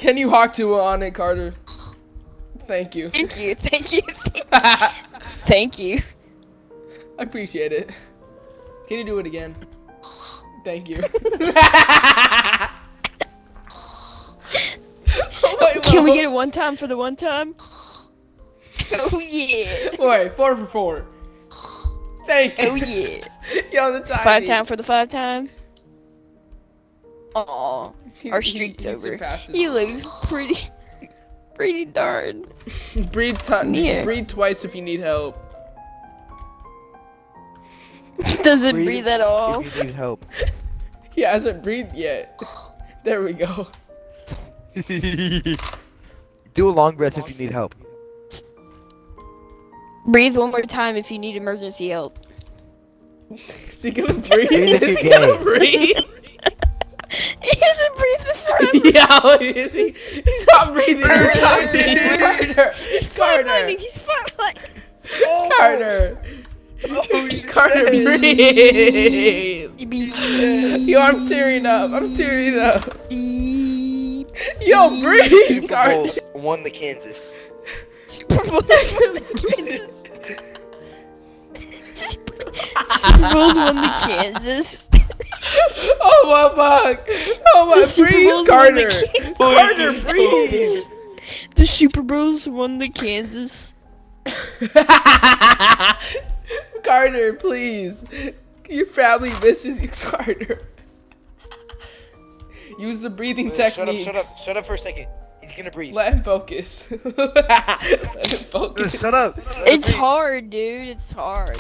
Can you hawk to on it, Carter? Thank you. Thank you. Thank you. I appreciate it. Can you do it again? Thank you. Can we get it one time for the one time? Oh yeah. Wait, 4 for 4. Thank you. Oh yeah. Yo, the tiny. 5 time for the 5 time. Aw, our streak's he over. surpasses. You look pretty darn. Breathe twice if you need help. Does it breathe at all? If you need help. He hasn't breathed yet. There we go. Do a long breath if you need help. Breathe one more time if you need emergency help. Is he gonna breathe? Breathe if Is he you're gonna gay. breathe? He hasn't breathed in forever. Yeah, is he? He's not breathing. He's not breathing. Carter. He's flatlining. Carter. Oh, Carter, breathe. Beep, Yo, I'm tearing up. I'm tearing up. beep. Yo, breathe, Super Carter. Bowls won the Kansas. Super Bowls won the Kansas. Oh my fuck. Oh my, The Super breathe, Bowls won Carter. the Kansas. Carter, breathe. The Super Bowls won the Kansas. Carter, please. Your family misses you, Carter. Use the breathing technique. Shut up for a second. He's gonna breathe. Let him focus. Let him focus. Shut up. It's hard, dude. It's hard.